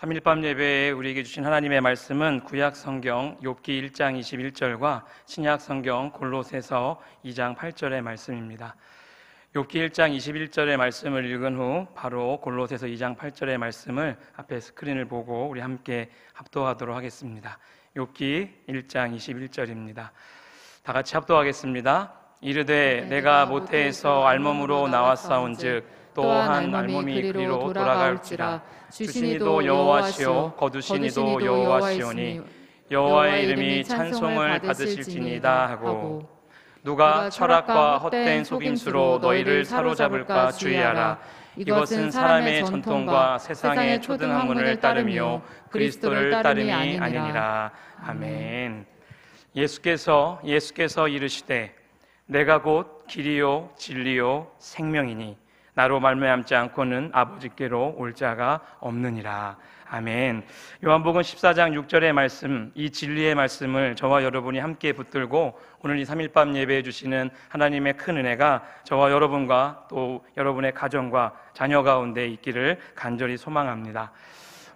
3.1밤 예배에 우리에게 주신 하나님의 말씀은 구약 성경 욥기 1장 21절과 신약 성경 골로새서 2장 8절의 말씀입니다. 욥기 1장 21절의 말씀을 읽은 후 바로 골로새서 2장 8절의 말씀을 앞에 스크린을 보고 우리 함께 합독하도록 하겠습니다. 욥기 1장 21절입니다. 다 같이 합독하겠습니다. 이르되 내가 모태에서 알몸으로 나왔사온즉 또한 알몸이 그리로 돌아갈지라. 주신 이도 여호와시요 거두신 이도 여호와시오니 여호와의 이름이 찬송을 받으실지니이다 하고, 누가 철학과 헛된 속임수로 너희를 사로잡을까 주의하라. 이것은 사람의 전통과 세상의 초등학문을 따름이요 그리스도를 따름이 아니니라. 아멘. 예수께서 이르시되 내가 곧 길이요 진리요 생명이니 나로 말미암지 않고는 아버지께로 올 자가 없느니라. 아멘. 요한복음 14장 6절의 말씀, 이 진리의 말씀을 저와 여러분이 함께 붙들고 오늘 이 3.1밤 예배해 주시는 하나님의 큰 은혜가 저와 여러분과 또 여러분의 가정과 자녀 가운데 있기를 간절히 소망합니다.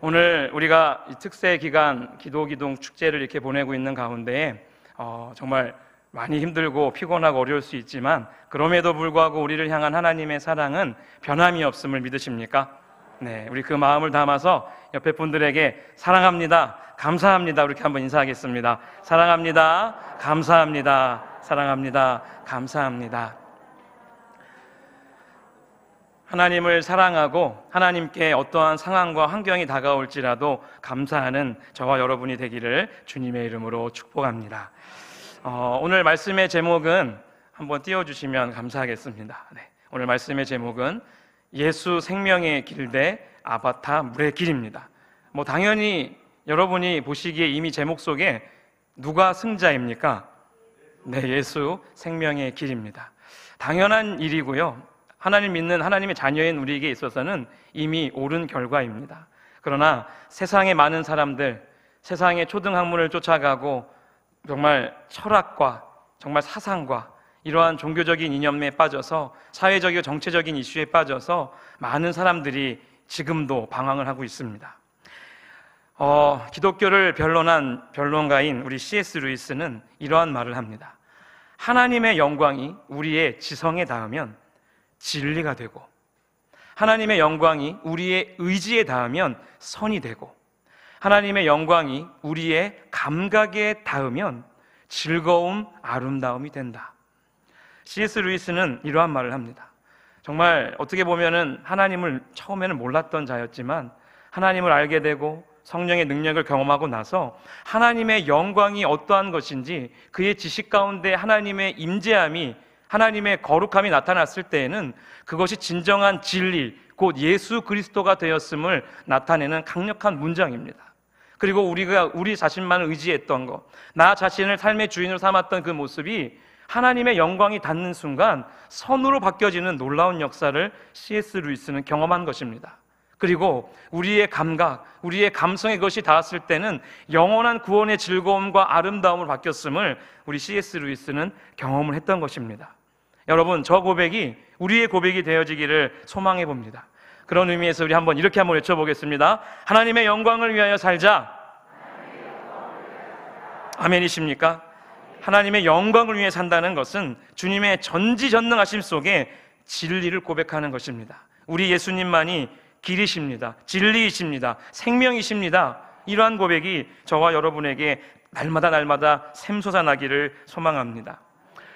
오늘 우리가 이 특세 기간 기도기둥 축제를 이렇게 보내고 있는 가운데 정말 많이 힘들고 피곤하고 어려울 수 있지만 그럼에도 불구하고 우리를 향한 하나님의 사랑은 변함이 없음을 믿으십니까? 네, 우리 그 마음을 담아서 옆에 분들에게 사랑합니다, 감사합니다 이렇게 한번 인사하겠습니다. 사랑합니다, 감사합니다, 사랑합니다, 감사합니다. 하나님을 사랑하고 하나님께 어떠한 상황과 환경이 다가올지라도 감사하는 저와 여러분이 되기를 주님의 이름으로 축복합니다. 오늘 말씀의 제목은 한번 띄워주시면 감사하겠습니다. 네, 오늘 말씀의 제목은 예수 생명의 길 대 아바타 물의 길입니다. 당연히 여러분이 보시기에 이미 제목 속에 누가 승자입니까? 네, 예수 생명의 길입니다. 당연한 일이고요, 하나님 믿는 하나님의 자녀인 우리에게 있어서는 이미 옳은 결과입니다. 그러나 세상의 많은 사람들, 세상의 초등학문을 쫓아가고 정말 철학과 정말 사상과 이러한 종교적인 이념에 빠져서 사회적이고 정치적인 이슈에 빠져서 많은 사람들이 지금도 방황을 하고 있습니다. 기독교를 변론한 변론가인 우리 C.S. 루이스는 이러한 말을 합니다. 하나님의 영광이 우리의 지성에 닿으면 진리가 되고, 하나님의 영광이 우리의 의지에 닿으면 선이 되고, 하나님의 영광이 우리의 감각에 닿으면 즐거움, 아름다움이 된다. C.S. 루이스는 이러한 말을 합니다. 정말 어떻게 보면은 하나님을 처음에는 몰랐던 자였지만 하나님을 알게 되고 성령의 능력을 경험하고 나서 하나님의 영광이 어떠한 것인지, 그의 지식 가운데 하나님의 임재함이, 하나님의 거룩함이 나타났을 때에는 그것이 진정한 진리, 곧 예수 그리스도가 되었음을 나타내는 강력한 문장입니다. 그리고 우리가 우리 자신만을 의지했던 것, 나 자신을 삶의 주인으로 삼았던 그 모습이 하나님의 영광이 닿는 순간 선으로 바뀌어지는 놀라운 역사를 C.S. 루이스는 경험한 것입니다. 그리고 우리의 감각, 우리의 감성에 그것이 닿았을 때는 영원한 구원의 즐거움과 아름다움으로 바뀌었음을 우리 C.S. 루이스는 경험을 했던 것입니다. 여러분, 저 고백이 우리의 고백이 되어지기를 소망해 봅니다. 그런 의미에서 우리 이렇게 한번 외쳐보겠습니다. 하나님의 영광을 위하여 살자. 아멘이십니까? 하나님의 영광을 위해 산다는 것은 주님의 전지전능하심 속에 진리를 고백하는 것입니다. 우리 예수님만이 길이십니다, 진리이십니다, 생명이십니다. 이러한 고백이 저와 여러분에게 날마다 샘솟아나기를 소망합니다.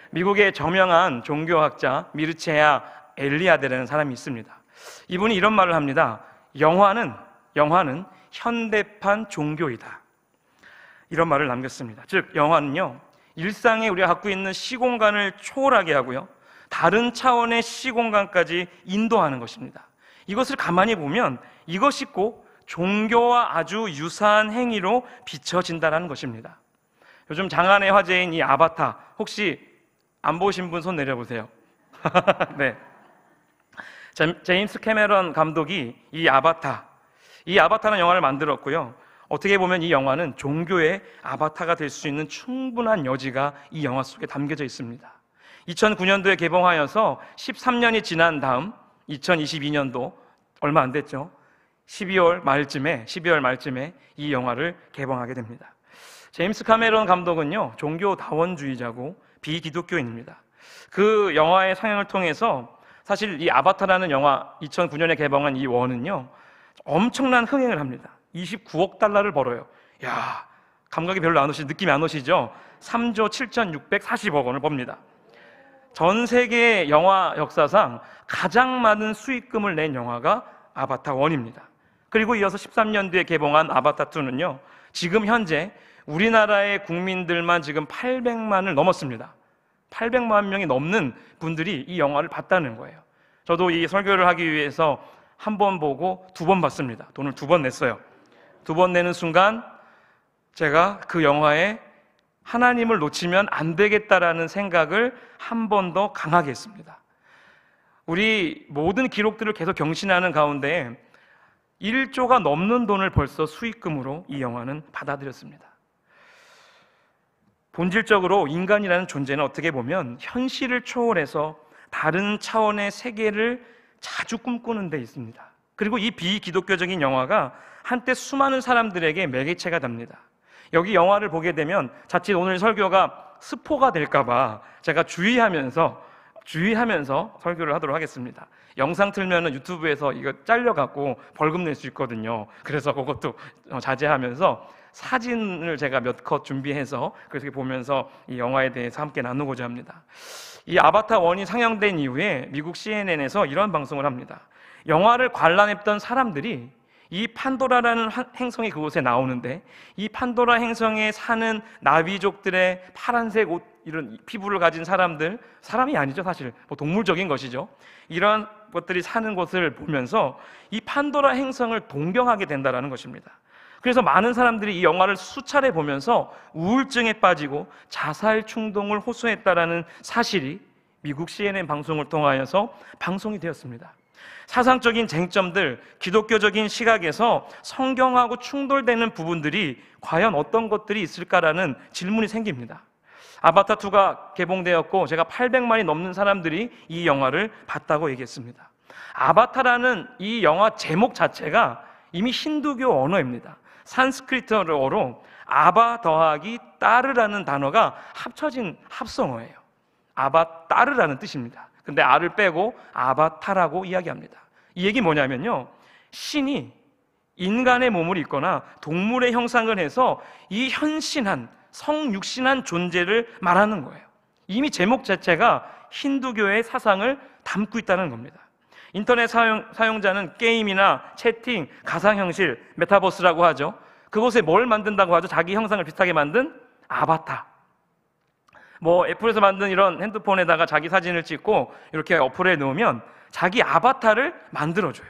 미국의 저명한 종교학자 미르체아 엘리아데라는 사람이 있습니다. 이분이 이런 말을 합니다. 영화는 현대판 종교이다. 이런 말을 남겼습니다. 즉, 영화는요, 일상에 우리가 갖고 있는 시공간을 초월하게 하고요, 다른 차원의 시공간까지 인도하는 것입니다. 이것을 가만히 보면 이것이 꼭 종교와 아주 유사한 행위로 비춰진다는 것입니다. 요즘 장안의 화제인 이 아바타, 혹시 안 보신 분 손 내려보세요. 네. 제임스 캐메런 감독이 이 아바타라는 영화를 만들었고요, 어떻게 보면 이 영화는 종교의 아바타가 될 수 있는 충분한 여지가 이 영화 속에 담겨져 있습니다. 2009년도에 개봉하여서 13년이 지난 다음 2022년도 얼마 안 됐죠. 12월 말쯤에 이 영화를 개봉하게 됩니다. 제임스 카메론 감독은요, 종교 다원주의자고 비기독교인입니다. 그 영화의 상영을 통해서 사실 이 아바타라는 영화 2009년에 개봉한 이 원은요, 엄청난 흥행을 합니다. 29억 달러를 벌어요. 야, 감각이 별로 안 오시죠? 느낌이 안 오시죠? 3조 7,640억 원을 법니다. 전 세계 영화 역사상 가장 많은 수익금을 낸 영화가 아바타 1입니다. 그리고 이어서 13년도에 개봉한 아바타 2는요, 지금 현재 우리나라의 국민들만 지금 800만을 넘었습니다. 800만 명이 넘는 분들이 이 영화를 봤다는 거예요. 저도 이 설교를 하기 위해서 한 번 보고 2번 봤습니다. 돈을 2번 냈어요. 2번 내는 순간 제가 그 영화에 하나님을 놓치면 안 되겠다라는 생각을 한 번 더 강하게 했습니다. 우리 모든 기록들을 계속 경신하는 가운데 1조가 넘는 돈을 벌써 수익금으로 이 영화는 받아들였습니다. 본질적으로 인간이라는 존재는 어떻게 보면 현실을 초월해서 다른 차원의 세계를 자주 꿈꾸는 데 있습니다. 그리고 이 비기독교적인 영화가 한때 수많은 사람들에게 매개체가 됩니다. 여기 영화를 보게 되면 자칫 오늘 설교가 스포가 될까봐 제가 주의하면서 설교를 하도록 하겠습니다. 영상 틀면은 유튜브에서 이거 잘려갖고 벌금 낼 수 있거든요. 그래서 그것도 자제하면서 사진을 제가 몇 컷 준비해서 그렇게 보면서 이 영화에 대해서 함께 나누고자 합니다. 이 아바타 1이 상영된 이후에 미국 CNN에서 이런 방송을 합니다. 영화를 관람했던 사람들이 이 판도라라는 행성이 그곳에 나오는데 이 판도라 행성에 사는 나비족들의 파란색 옷, 이런 피부를 가진 사람이 아니죠, 사실 뭐 동물적인 것이죠. 이런 것들이 사는 곳을 보면서 이 판도라 행성을 동경하게 된다는 것입니다. 그래서 많은 사람들이 이 영화를 수차례 보면서 우울증에 빠지고 자살 충동을 호소했다라는 사실이 미국 CNN 방송을 통하여서 방송이 되었습니다. 사상적인 쟁점들, 기독교적인 시각에서 성경하고 충돌되는 부분들이 과연 어떤 것들이 있을까라는 질문이 생깁니다. 아바타 2가 개봉되었고 제가 800만이 넘는 사람들이 이 영화를 봤다고 얘기했습니다. 아바타라는 이 영화 제목 자체가 이미 힌두교 언어입니다. 산스크리트어로 아바 더하기 따르라는 단어가 합쳐진 합성어예요. 아바 따르라는 뜻입니다. 근데 아를 빼고 아바타라고 이야기합니다. 이 얘기 뭐냐면요, 신이 인간의 몸을 입거나 동물의 형상을 해서 이 현신한 성육신한 존재를 말하는 거예요. 이미 제목 자체가 힌두교의 사상을 담고 있다는 겁니다. 인터넷 사용자는 게임이나 채팅, 가상현실, 메타버스라고 하죠. 그곳에 뭘 만든다고 하죠? 자기 형상을 비슷하게 만든 아바타. 뭐 애플에서 만든 이런 핸드폰에다가 자기 사진을 찍고 이렇게 어플에 넣으면 자기 아바타를 만들어줘요.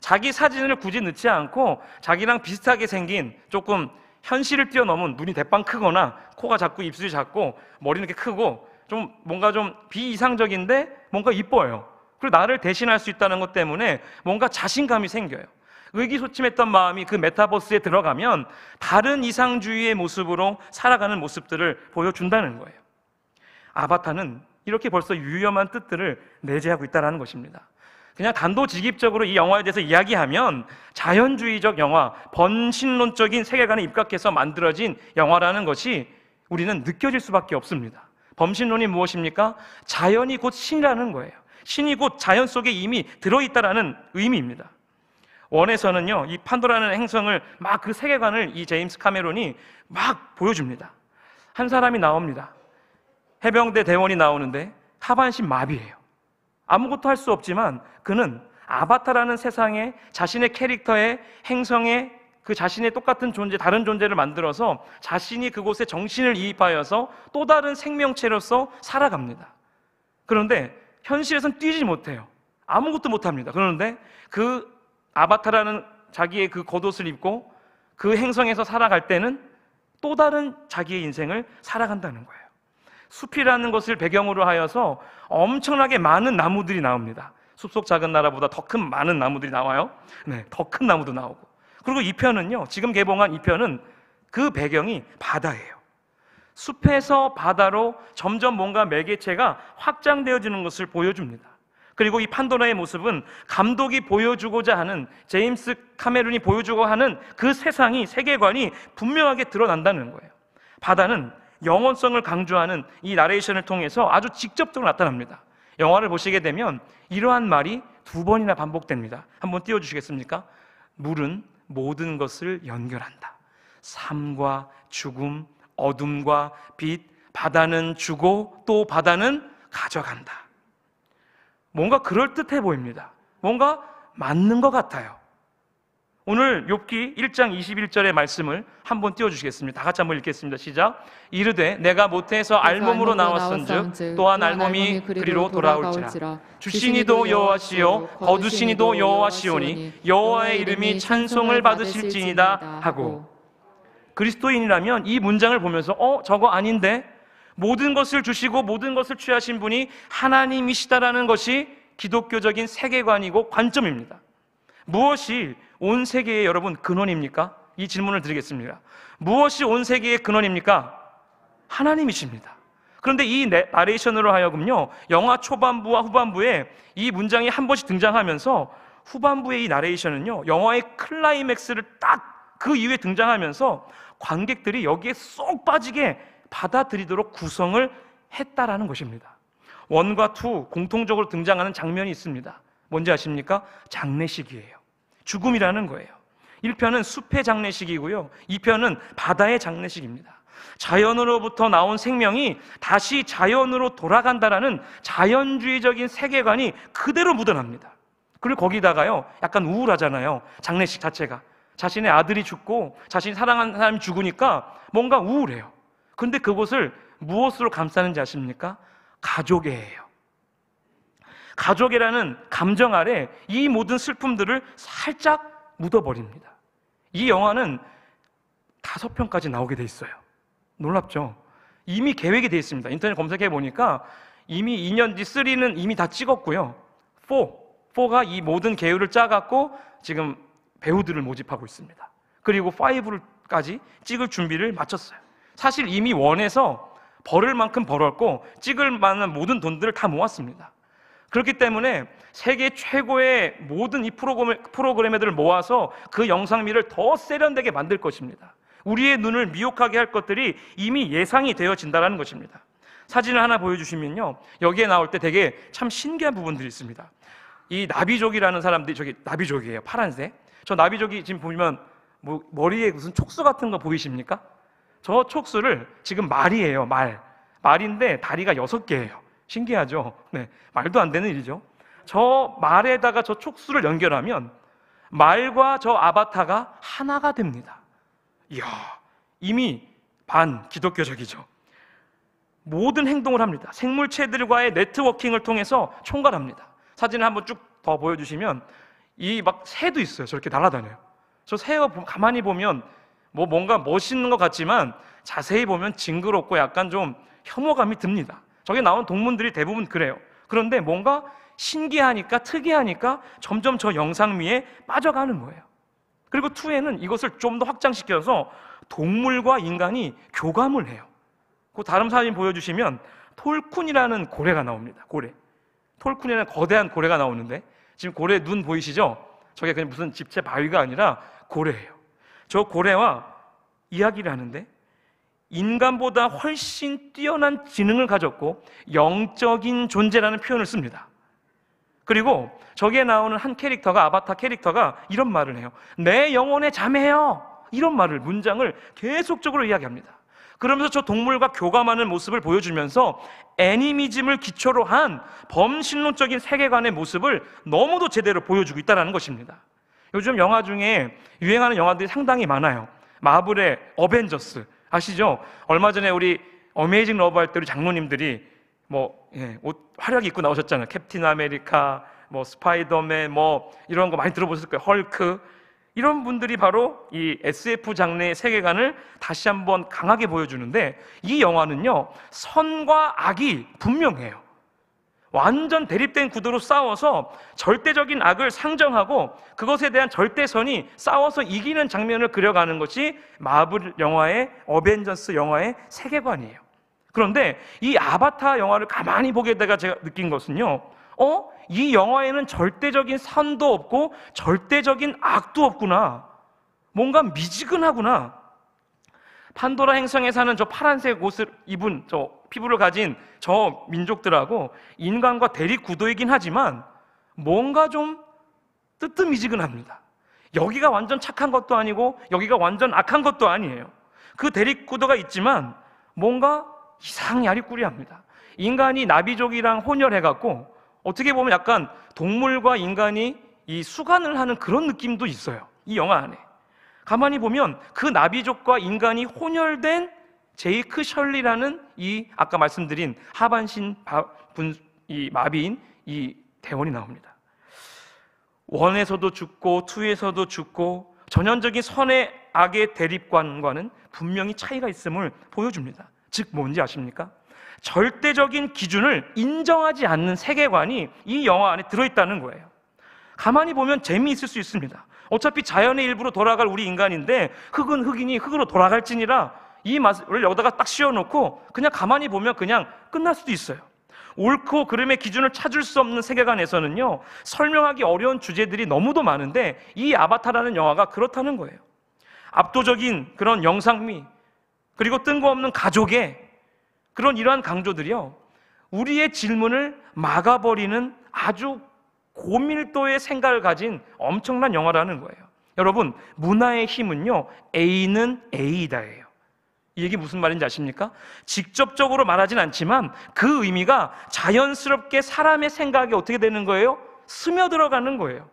자기 사진을 굳이 넣지 않고 자기랑 비슷하게 생긴, 조금 현실을 뛰어넘은, 눈이 대빵 크거나 코가 작고 입술이 작고 머리는 이렇게 크고 좀 뭔가 좀 비이상적인데 뭔가 이뻐요. 그리고 나를 대신할 수 있다는 것 때문에 뭔가 자신감이 생겨요. 의기소침했던 마음이 그 메타버스에 들어가면 다른 이상주의의 모습으로 살아가는 모습들을 보여준다는 거예요. 아바타는 이렇게 벌써 유념한 뜻들을 내재하고 있다는 것입니다. 그냥 단도직입적으로 이 영화에 대해서 이야기하면 자연주의적 영화, 번신론적인 세계관에 입각해서 만들어진 영화라는 것이 우리는 느껴질 수밖에 없습니다. 범신론이 무엇입니까? 자연이 곧 신이라는 거예요. 신이 곧 자연 속에 이미 들어있다라는 의미입니다. 원에서는요, 이 판도라는 행성을 막 그 세계관을 이 제임스 카메론이 막 보여줍니다. 한 사람이 나옵니다. 해병대 대원이 나오는데 하반신 마비예요. 아무것도 할 수 없지만 그는 아바타라는 세상에 자신의 캐릭터의 행성에 그 자신의 똑같은 존재, 다른 존재를 만들어서 자신이 그곳에 정신을 이입하여서 또 다른 생명체로서 살아갑니다. 그런데 현실에선 뛰지 못해요. 아무것도 못합니다. 그런데 그 아바타라는 자기의 그 겉옷을 입고 그 행성에서 살아갈 때는 또 다른 자기의 인생을 살아간다는 거예요. 숲이라는 것을 배경으로 하여서 엄청나게 많은 나무들이 나옵니다. 숲속 작은 나라보다 더 큰 많은 나무들이 나와요. 네, 더 큰 나무도 나오고. 그리고 이 편은요, 지금 개봉한 이 편은 그 배경이 바다예요. 숲에서 바다로 점점 뭔가 매개체가 확장되어지는 것을 보여줍니다. 그리고 이 판도라의 모습은 감독이 보여주고자 하는, 제임스 카메론이 보여주고 하는 그 세상이, 세계관이 분명하게 드러난다는 거예요. 바다는 영원성을 강조하는 이 나레이션을 통해서 아주 직접적으로 나타납니다. 영화를 보시게 되면 이러한 말이 2번이나 반복됩니다. 한번 띄워주시겠습니까? 물은 모든 것을 연결한다. 삶과 죽음, 어둠과 빛, 바다는 주고 또 바다는 가져간다. 뭔가 그럴듯해 보입니다. 뭔가 맞는 것 같아요. 오늘 욥기 1장 21절의 말씀을 한번 띄워주시겠습니다. 다 같이 한번 읽겠습니다. 시작. 이르되 내가 모태에서 알몸으로 나왔은즉 또한 알몸이 그리로 돌아올지라. 주시니도 여호와시요 거두시니도 여호와시오니 여호와의 이름이 찬송을 받으실지니이다 하고. 그리스도인이라면 이 문장을 보면서 저거 아닌데? 모든 것을 주시고 모든 것을 취하신 분이 하나님이시다라는 것이 기독교적인 세계관이고 관점입니다. 무엇이 온 세계의 여러분 근원입니까? 이 질문을 드리겠습니다. 무엇이 온 세계의 근원입니까? 하나님이십니다. 그런데 이 나레이션으로 하여금요, 영화 초반부와 후반부에 이 문장이 한 번씩 등장하면서 후반부의 이 나레이션은요, 영화의 클라이맥스를 딱 그 이후에 등장하면서 관객들이 여기에 쏙 빠지게 받아들이도록 구성을 했다라는 것입니다. 1과 2 공통적으로 등장하는 장면이 있습니다. 뭔지 아십니까? 장례식이에요. 죽음이라는 거예요. 1편은 숲의 장례식이고요, 2편은 바다의 장례식입니다. 자연으로부터 나온 생명이 다시 자연으로 돌아간다라는 자연주의적인 세계관이 그대로 묻어납니다. 그리고 거기다가요, 약간 우울하잖아요. 장례식 자체가 자신의 아들이 죽고 자신이 사랑하는 사람이 죽으니까 뭔가 우울해요. 그런데 그곳을 무엇으로 감싸는지 아십니까? 가족애예요. 가족이라는 감정 아래 이 모든 슬픔들을 살짝 묻어버립니다. 이 영화는 5편까지 나오게 돼 있어요. 놀랍죠? 이미 계획이 돼 있습니다. 인터넷 검색해 보니까 이미 2년 뒤 3는 이미 다 찍었고요, 4가 이 모든 계율을 짜갖고 지금 배우들을 모집하고 있습니다. 그리고 5까지 찍을 준비를 마쳤어요. 사실 이미 1에서 벌을 만큼 벌었고 찍을 만한 모든 돈들을 다 모았습니다. 그렇기 때문에 세계 최고의 모든 이 프로그램들을 모아서 그 영상미를 더 세련되게 만들 것입니다. 우리의 눈을 미혹하게 할 것들이 이미 예상이 되어진다는 것입니다. 사진을 하나 보여주시면요, 여기에 나올 때 되게 참 신기한 부분들이 있습니다. 이 나비족이라는 사람들이, 저기 나비족이에요. 파란색. 저 나비족이 지금 보면 머리에 무슨 촉수 같은 거 보이십니까? 저 촉수를 지금 말이에요. 말인데 다리가 6개예요. 신기하죠? 네, 말도 안 되는 일이죠. 저 말에다가 저 촉수를 연결하면 말과 저 아바타가 하나가 됩니다. 이야, 이미 반기독교적이죠. 모든 행동을 합니다. 생물체들과의 네트워킹을 통해서 총괄합니다. 사진을 한번 쭉 더 보여주시면 이 막 새도 있어요. 저렇게 날아다녀요. 저 새가 가만히 보면 뭔가 멋있는 것 같지만 자세히 보면 징그럽고 약간 좀 혐오감이 듭니다. 저게 나온 동물들이 대부분 그래요. 그런데 뭔가 신기하니까, 특이하니까 점점 저 영상미에 빠져가는 거예요. 그리고 2에는 이것을 좀 더 확장시켜서 동물과 인간이 교감을 해요. 그 다른 사진 보여주시면 톨쿤이라는 고래가 나옵니다. 고래. 톨쿤이라는 거대한 고래가 나오는데, 지금 고래 눈 보이시죠? 저게 그냥 무슨 집체 바위가 아니라 고래예요. 저 고래와 이야기를 하는데 인간보다 훨씬 뛰어난 지능을 가졌고 영적인 존재라는 표현을 씁니다. 그리고 저기에 나오는 한 캐릭터가, 아바타 캐릭터가 이런 말을 해요. 내 영혼의 자매요. 이런 문장을 계속적으로 이야기합니다. 그러면서 저 동물과 교감하는 모습을 보여주면서 애니미즘을 기초로 한 범신론적인 세계관의 모습을 너무도 제대로 보여주고 있다는 것입니다. 요즘 영화 중에 유행하는 영화들이 상당히 많아요. 마블의 어벤져스 아시죠? 얼마 전에 우리 어메이징 러브 할 때 우리 장로님들이 옷 화려하게 입고 나오셨잖아요. 캡틴 아메리카, 스파이더맨, 이런 거 많이 들어보셨을 거예요. 헐크. 이런 분들이 바로 이 SF 장르의 세계관을 다시 한번 강하게 보여주는데, 이 영화는요, 선과 악이 분명해요. 완전 대립된 구도로 싸워서 절대적인 악을 상정하고 그것에 대한 절대선이 싸워서 이기는 장면을 그려가는 것이 마블 영화의, 어벤져스 영화의 세계관이에요. 그런데 이 아바타 영화를 가만히 보게 되가 제가 느낀 것은요, 이 영화에는 절대적인 선도 없고 절대적인 악도 없구나. 뭔가 미지근하구나. 판도라 행성에 사는 저 파란색 옷을 입은 저 피부를 가진 저 민족들하고 인간과 대립 구도이긴 하지만 뭔가 좀 뜨뜻미지근합니다. 여기가 완전 착한 것도 아니고 여기가 완전 악한 것도 아니에요. 그 대립 구도가 있지만 뭔가 이상히 아리꾸리합니다. 인간이 나비족이랑 혼혈해갖고 어떻게 보면 약간 동물과 인간이 이 수간을 하는 그런 느낌도 있어요. 이 영화 안에 가만히 보면 그 나비족과 인간이 혼혈된 제이크 셜리라는 이 아까 말씀드린 하반신 이 마비인 이 대원이 나옵니다. 1에서도 죽고 2에서도 죽고 전형적인 선의 악의 대립관과는 분명히 차이가 있음을 보여줍니다. 즉 뭔지 아십니까? 절대적인 기준을 인정하지 않는 세계관이 이 영화 안에 들어있다는 거예요. 가만히 보면 재미있을 수 있습니다. 어차피 자연의 일부로 돌아갈 우리 인간인데 흙은 흙이니 흙으로 돌아갈지니라 이 맛을 여기다가 딱 씌워놓고 그냥 가만히 보면 그냥 끝날 수도 있어요. 옳고 그름의 기준을 찾을 수 없는 세계관에서는요, 설명하기 어려운 주제들이 너무도 많은데 이 아바타라는 영화가 그렇다는 거예요. 압도적인 그런 영상미, 그리고 뜬금없는 가족의 그런 이러한 강조들이요, 우리의 질문을 막아버리는 아주 고밀도의 생각을 가진 엄청난 영화라는 거예요. 여러분, 문화의 힘은요, A는 A다예요. 이 얘기 무슨 말인지 아십니까? 직접적으로 말하진 않지만 그 의미가 자연스럽게 사람의 생각에 어떻게 되는 거예요? 스며들어가는 거예요.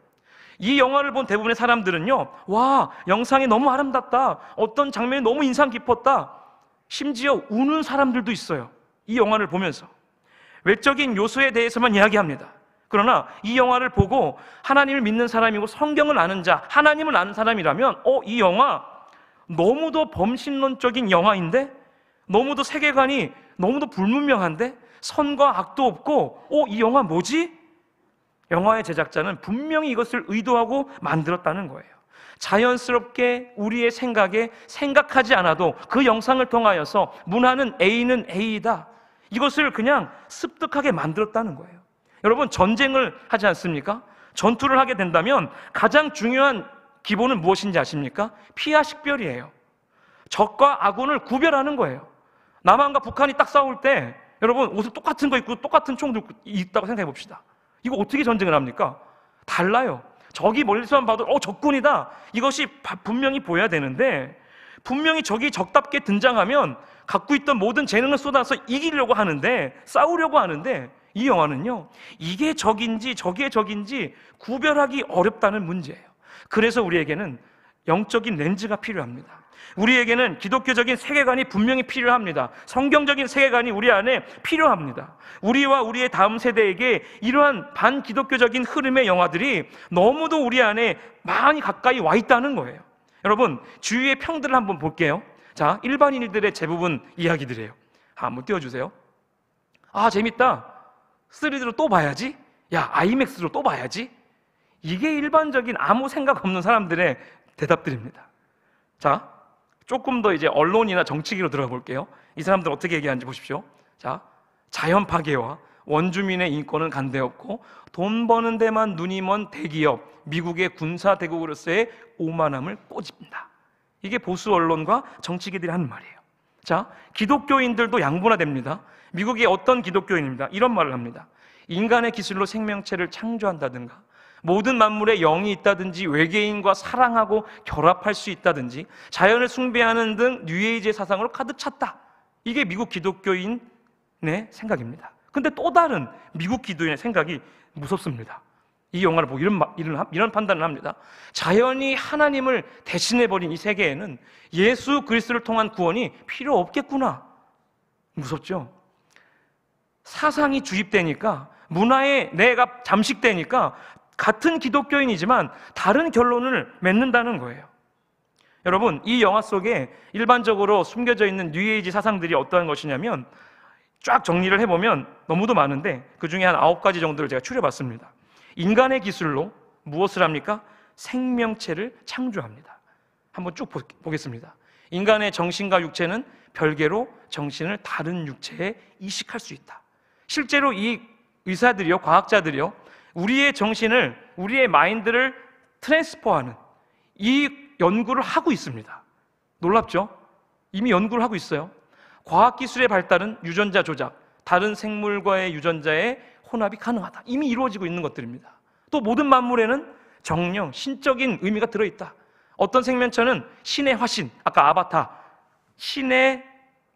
이 영화를 본 대부분의 사람들은요, 와, 영상이 너무 아름답다, 어떤 장면이 너무 인상 깊었다, 심지어 우는 사람들도 있어요. 이 영화를 보면서 외적인 요소에 대해서만 이야기합니다. 그러나 이 영화를 보고 하나님을 믿는 사람이고 성경을 아는 자, 하나님을 아는 사람이라면 이 영화 너무도 범신론적인 영화인데, 너무도 세계관이 너무도 불문명한데, 선과 악도 없고 이 영화 뭐지? 영화의 제작자는 분명히 이것을 의도하고 만들었다는 거예요. 자연스럽게 우리의 생각에 생각하지 않아도 그 영상을 통하여서 문화는 A는 A다, 이것을 그냥 습득하게 만들었다는 거예요. 여러분, 전쟁을 하지 않습니까? 전투를 하게 된다면 가장 중요한 기본은 무엇인지 아십니까? 피하 식별이에요. 적과 아군을 구별하는 거예요. 남한과 북한이 딱 싸울 때 여러분, 옷을 똑같은 거 입고 똑같은 총 들고 있다고 생각해 봅시다. 이거 어떻게 전쟁을 합니까? 달라요. 적이 멀리서만 봐도 적군이다, 이것이 분명히 보여야 되는데, 분명히 적이 적답게 등장하면 갖고 있던 모든 재능을 쏟아서 이기려고 하는데, 싸우려고 하는데, 이 영화는요, 이게 적인지 저게 적인지 구별하기 어렵다는 문제예요. 그래서 우리에게는 영적인 렌즈가 필요합니다. 우리에게는 기독교적인 세계관이 분명히 필요합니다. 성경적인 세계관이 우리 안에 필요합니다. 우리와 우리의 다음 세대에게 이러한 반기독교적인 흐름의 영화들이 너무도 우리 안에 많이 가까이 와 있다는 거예요. 여러분, 주위의 평들을 한번 볼게요. 자, 일반인들의 대부분 이야기들이에요. 한번 띄워주세요. 아, 재밌다, 3D로 또 봐야지, 야, 아이맥스로 또 봐야지. 이게 일반적인 아무 생각 없는 사람들의 대답들입니다. 자, 조금 더 이제 언론이나 정치기로 들어가 볼게요. 이 사람들 어떻게 얘기하는지 보십시오. 자, 자연 파괴와 원주민의 인권은 간대없고 돈 버는 데만 눈이 먼 대기업, 미국의 군사 대국으로서의 오만함을 꼬집니다. 이게 보수 언론과 정치기들이 하는 말이에요. 자, 기독교인들도 양분화됩니다. 미국의 어떤 기독교인입니다, 이런 말을 합니다. 인간의 기술로 생명체를 창조한다든가, 모든 만물에 영이 있다든지, 외계인과 사랑하고 결합할 수 있다든지, 자연을 숭배하는 등 뉴에이지의 사상으로 가득 찼다. 이게 미국 기독교인의 생각입니다. 근데 또 다른 미국 기독교인의 생각이 무섭습니다. 이 영화를 보고 이런 판단을 합니다. 자연이 하나님을 대신해버린 이 세계에는 예수 그리스도를 통한 구원이 필요 없겠구나. 무섭죠? 사상이 주입되니까, 문화에 내가 잠식되니까 같은 기독교인이지만 다른 결론을 맺는다는 거예요. 여러분, 이 영화 속에 일반적으로 숨겨져 있는 뉴에이지 사상들이 어떠한 것이냐면, 쫙 정리를 해보면 너무도 많은데 그 중에 한 9가지 정도를 제가 추려봤습니다. 인간의 기술로 무엇을 합니까? 생명체를 창조합니다. 한번 쭉 보겠습니다. 인간의 정신과 육체는 별개로 정신을 다른 육체에 이식할 수 있다. 실제로 이 의사들이요, 과학자들이요, 우리의 정신을, 우리의 마인드를 트랜스퍼하는 이 연구를 하고 있습니다. 놀랍죠? 이미 연구를 하고 있어요. 과학기술의 발달은 유전자 조작, 다른 생물과의 유전자의 혼합이 가능하다. 이미 이루어지고 있는 것들입니다. 또 모든 만물에는 정령, 신적인 의미가 들어있다. 어떤 생명체는 신의 화신, 아까 아바타, 신의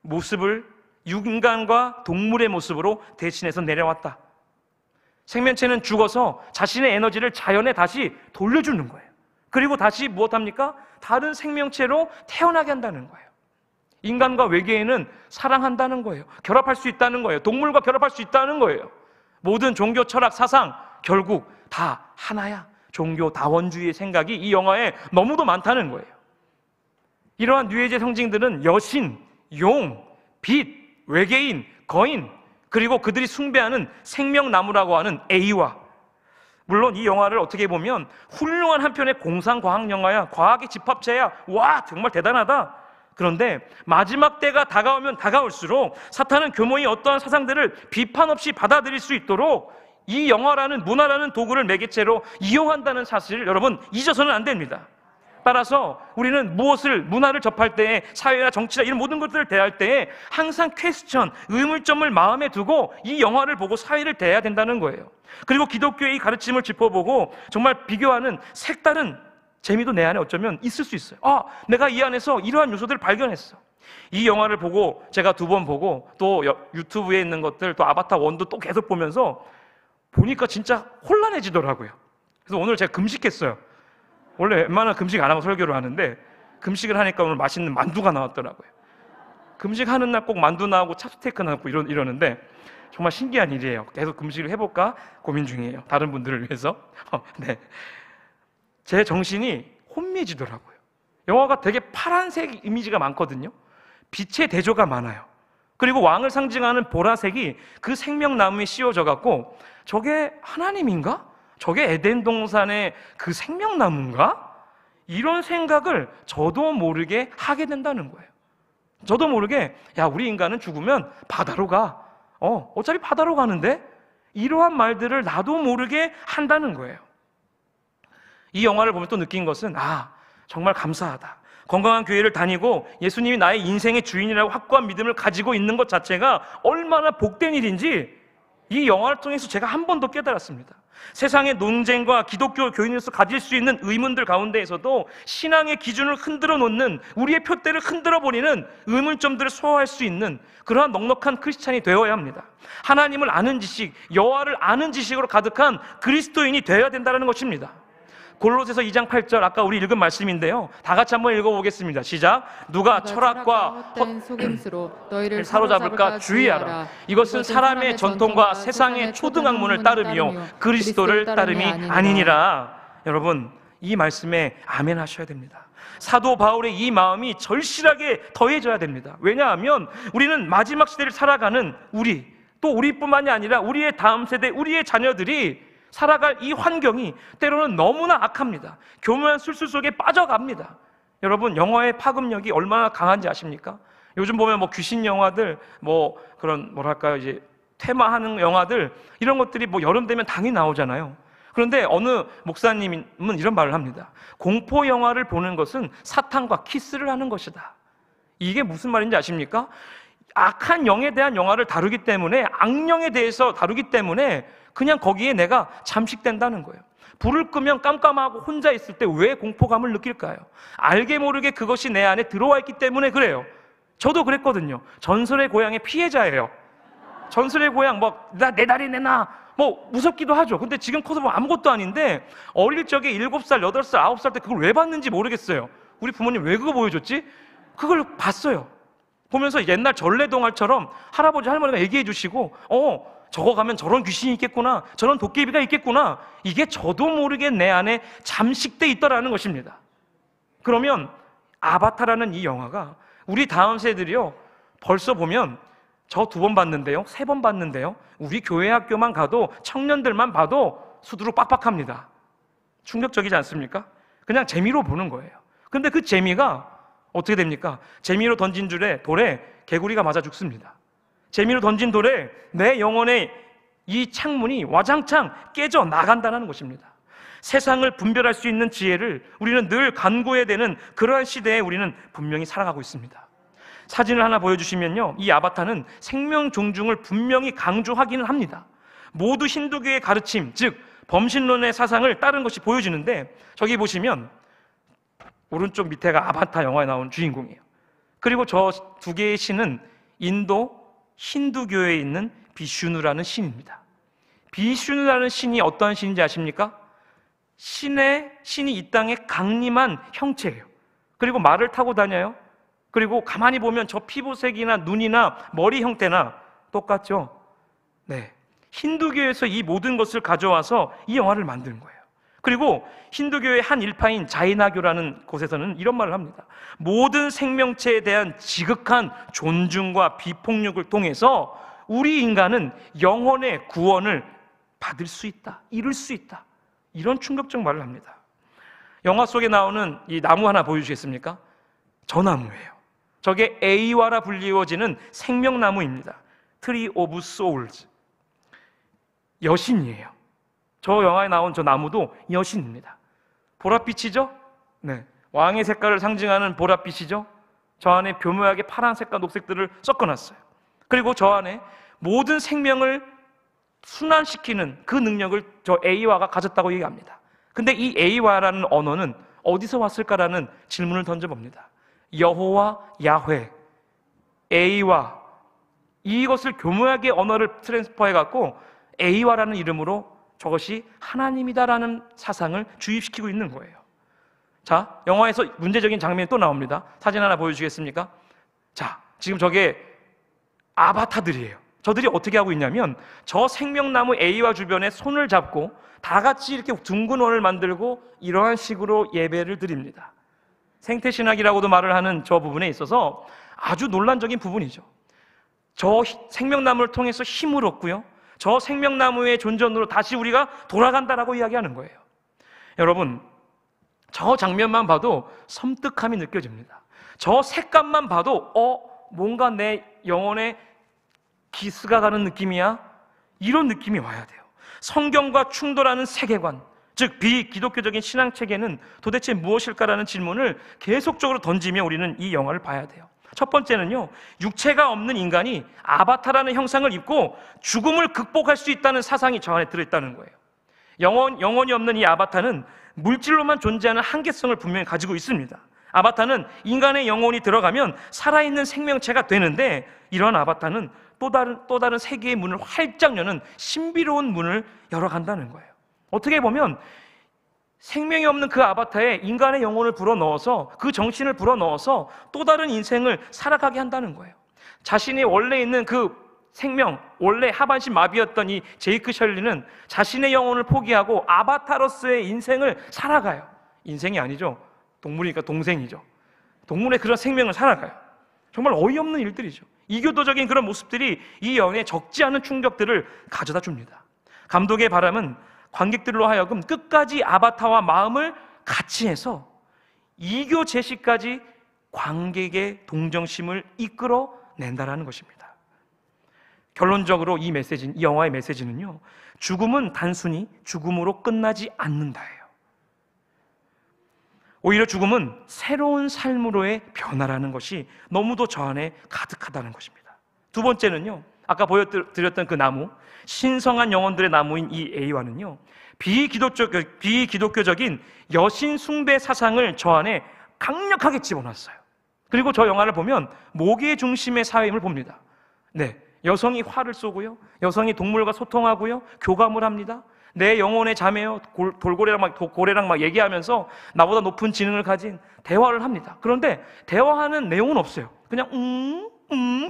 모습을 인간과 동물의 모습으로 대신해서 내려왔다. 생명체는 죽어서 자신의 에너지를 자연에 다시 돌려주는 거예요. 그리고 다시 무엇합니까? 다른 생명체로 태어나게 한다는 거예요. 인간과 외계인은 사랑한다는 거예요. 결합할 수 있다는 거예요. 동물과 결합할 수 있다는 거예요. 모든 종교, 철학, 사상 결국 다 하나야. 종교 다원주의의 생각이 이 영화에 너무도 많다는 거예요. 이러한 뉴에이지의 상징들은 여신, 용, 빛, 외계인, 거인, 그리고 그들이 숭배하는 생명나무라고 하는 A와, 물론 이 영화를 어떻게 보면 훌륭한 한 편의 공상과학 영화야. 과학의 집합체야. 와, 정말 대단하다. 그런데 마지막 때가 다가오면 다가올수록 사탄은 교모의 어떠한 사상들을 비판 없이 받아들일 수 있도록 이 영화라는, 문화라는 도구를 매개체로 이용한다는 사실을 여러분 잊어서는 안 됩니다. 따라서 우리는 무엇을, 문화를 접할 때에, 사회나 정치나 이런 모든 것들을 대할 때에 항상 퀘스천, 의문점을 마음에 두고 이 영화를 보고 사회를 대해야 된다는 거예요. 그리고 기독교의 이 가르침을 짚어보고 정말 비교하는 색다른 재미도 내 안에 어쩌면 있을 수 있어요. 아, 내가 이 안에서 이러한 요소들을 발견했어. 이 영화를 보고 제가 2번 보고 또 유튜브에 있는 것들, 또 아바타 1도 또 계속 보면서 보니까 진짜 혼란해지더라고요. 그래서 오늘 제가 금식했어요. 원래 웬만하면 금식 안 하고 설교를 하는데 금식을 하니까 오늘 맛있는 만두가 나왔더라고요. 금식하는 날 꼭 만두 나오고 찹스테이크 나오고 이러는데 정말 신기한 일이에요. 계속 금식을 해볼까 고민 중이에요. 다른 분들을 위해서. 네. 제 정신이 혼미해지더라고요. 영화가 되게 파란색 이미지가 많거든요. 빛의 대조가 많아요. 그리고 왕을 상징하는 보라색이 그 생명나무에 씌워져 갖고 저게 하나님인가? 저게 에덴 동산의 그 생명나무인가? 이런 생각을 저도 모르게 하게 된다는 거예요. 저도 모르게, 야, 우리 인간은 죽으면 바다로 가. 어차피 바다로 가는데? 이러한 말들을 나도 모르게 한다는 거예요. 이 영화를 보면 또 느낀 것은, 정말 감사하다. 건강한 교회를 다니고 예수님이 나의 인생의 주인이라고 확고한 믿음을 가지고 있는 것 자체가 얼마나 복된 일인지 이 영화를 통해서 제가 한 번 더 깨달았습니다. 세상의 논쟁과 기독교 교인으로서 가질 수 있는 의문들 가운데에서도 신앙의 기준을 흔들어 놓는, 우리의 표대를 흔들어 버리는 의문점들을 소화할 수 있는 그러한 넉넉한 크리스찬이 되어야 합니다. 하나님을 아는 지식, 여호와를 아는 지식으로 가득한 그리스도인이 되어야 된다는 것입니다. 골로새서 2장 8절, 아까 우리 읽은 말씀인데요. 다 같이 한번 읽어보겠습니다. 시작. 누가 철학과 헛된 속임수로 너희를 사로잡을까 주의하라. 이것은 사람의 전통과 세상의 초등학문을 따르며 그리스도를 따름이 아니니라. 여러분, 이 말씀에 아멘 하셔야 됩니다. 사도 바울의 이 마음이 절실하게 더해져야 됩니다. 왜냐하면 우리는 마지막 시대를 살아가는 또 우리뿐만이 아니라 우리의 다음 세대, 우리의 자녀들이 살아갈 이 환경이 때로는 너무나 악합니다. 교묘한 술수 속에 빠져갑니다. 여러분, 영화의 파급력이 얼마나 강한지 아십니까? 요즘 보면 귀신 영화들, 그런 이제 테마하는 영화들, 이런 것들이 여름 되면 당연히 나오잖아요. 그런데 어느 목사님은 이런 말을 합니다. 공포 영화를 보는 것은 사탄과 키스를 하는 것이다. 이게 무슨 말인지 아십니까? 악한 영에 대한 영화를 다루기 때문에, 악령에 대해서 다루기 때문에 그냥 거기에 내가 잠식된다는 거예요. 불을 끄면 깜깜하고 혼자 있을 때 왜 공포감을 느낄까요? 알게 모르게 그것이 내 안에 들어와 있기 때문에 그래요. 저도 그랬거든요. 전설의 고향의 피해자예요. 전설의 고향 내 다리 내놔 무섭기도 하죠. 근데 지금 커서 보면 아무것도 아닌데 어릴 적에 7살, 8살, 9살 때 그걸 왜 봤는지 모르겠어요. 우리 부모님 왜 그거 보여줬지? 그걸 봤어요. 보면서 옛날 전래동화처럼 할아버지 할머니가 얘기해 주시고 저거 가면 저런 귀신이 있겠구나, 저런 도깨비가 있겠구나, 이게 저도 모르게 내 안에 잠식돼 있더라는 것입니다. 그러면 아바타라는 이 영화가 우리 다음 세대들이요, 벌써 보면 저 2번 봤는데요, 3번 봤는데요, 우리 교회 학교만 가도 청년들만 봐도 수두룩 빡빡합니다. 충격적이지 않습니까? 그냥 재미로 보는 거예요. 근데 그 재미가 어떻게 됩니까? 재미로 던진 돌에 개구리가 맞아 죽습니다. 재미로 던진 돌에 내 영혼의 이 창문이 와장창 깨져 나간다는 것입니다. 세상을 분별할 수 있는 지혜를 우리는 늘 간구해야 되는 그러한 시대에 우리는 분명히 살아가고 있습니다. 사진을 하나 보여주시면요, 이 아바타는 생명 존중을 분명히 강조하기는 합니다. 모두 힌두교의 가르침, 즉 범신론의 사상을 따른 것이 보여지는데, 저기 보시면 오른쪽 밑에가 아바타 영화에 나온 주인공이에요. 그리고 저 두 개의 신은 인도 힌두교에 있는 비슈누라는 신입니다. 비슈누라는 신이 어떠한 신인지 아십니까? 신이 이 땅의 강림한 형체예요. 그리고 말을 타고 다녀요. 그리고 가만히 보면 저 피부색이나 눈이나 머리 형태나 똑같죠? 네. 힌두교에서 이 모든 것을 가져와서 이 영화를 만든 거예요. 그리고 힌두교의 한 일파인 자이나교라는 곳에서는 이런 말을 합니다. 모든 생명체에 대한 지극한 존중과 비폭력을 통해서 우리 인간은 영혼의 구원을 받을 수 있다, 이룰 수 있다, 이런 충격적 말을 합니다. 영화 속에 나오는 이 나무 하나 보여주시겠습니까? 저 나무예요. 저게 에이와라 불리워지는 생명나무입니다. Tree of Souls, 여신이에요. 저 영화에 나온 저 나무도 여신입니다. 보랏빛이죠? 네, 왕의 색깔을 상징하는 보랏빛이죠? 저 안에 교묘하게 파란색과 녹색들을 섞어놨어요. 그리고 저 안에 모든 생명을 순환시키는 그 능력을 저 에이와가 가졌다고 얘기합니다. 근데 이 에이와라는 언어는 어디서 왔을까라는 질문을 던져봅니다. 여호와, 야훼, 에이와, 이것을 교묘하게 언어를 트랜스퍼해갖고 에이와라는 이름으로 저것이 하나님이다라는 사상을 주입시키고 있는 거예요. 자, 영화에서 문제적인 장면이 또 나옵니다. 사진 하나 보여주시겠습니까? 자, 지금 저게 아바타들이에요. 저들이 어떻게 하고 있냐면 저 생명나무 A와 주변에 손을 잡고 다 같이 이렇게 둥근 원을 만들고 이러한 식으로 예배를 드립니다. 생태신학이라고도 말을 하는 저 부분에 있어서 아주 논란적인 부분이죠. 저 생명나무를 통해서 힘을 얻고요, 저 생명나무의 존전으로 다시 우리가 돌아간다라고 이야기하는 거예요. 여러분, 저 장면만 봐도 섬뜩함이 느껴집니다. 저 색감만 봐도 뭔가 내 영혼에 기스가 가는 느낌이야? 이런 느낌이 와야 돼요. 성경과 충돌하는 세계관, 즉 비기독교적인 신앙체계는 도대체 무엇일까라는 질문을 계속적으로 던지며 우리는 이 영화를 봐야 돼요. 첫 번째는요, 육체가 없는 인간이 아바타라는 형상을 입고 죽음을 극복할 수 있다는 사상이 저 안에 들어있다는 거예요. 영혼이 없는 이 아바타는 물질로만 존재하는 한계성을 분명히 가지고 있습니다. 아바타는 인간의 영혼이 들어가면 살아있는 생명체가 되는데, 이러한 아바타는 또 다른 세계의 문을 활짝 여는 신비로운 문을 열어간다는 거예요. 어떻게 보면 생명이 없는 그 아바타에 인간의 영혼을 불어넣어서, 그 정신을 불어넣어서 또 다른 인생을 살아가게 한다는 거예요. 자신이 원래 있는 그 생명, 원래 하반신 마비였던 이 제이크 셜리는 자신의 영혼을 포기하고 아바타로서의 인생을 살아가요. 인생이 아니죠, 동물이니까 동생이죠. 동물의 그런 생명을 살아가요. 정말 어이없는 일들이죠. 이교도적인 그런 모습들이 이 영화에 적지 않은 충격들을 가져다 줍니다. 감독의 바람은 관객들로 하여금 끝까지 아바타와 마음을 같이 해서 이교 제시까지 관객의 동정심을 이끌어낸다라는 것입니다. 결론적으로 이 영화의 메시지는요, 죽음은 단순히 죽음으로 끝나지 않는다예요. 오히려 죽음은 새로운 삶으로의 변화라는 것이 너무도 저 안에 가득하다는 것입니다. 두 번째는요, 아까 보여드렸던 그 나무, 신성한 영혼들의 나무인 이 A와는요, 비기독교적인 여신 숭배 사상을 저 안에 강력하게 집어넣었어요. 그리고 저 영화를 보면 모계 중심의 사회임을 봅니다. 네, 여성이 활을 쏘고요, 여성이 동물과 소통하고요, 교감을 합니다. 내 영혼의 자매요, 고래랑 막 얘기하면서 나보다 높은 지능을 가진 대화를 합니다. 그런데 대화하는 내용은 없어요. 그냥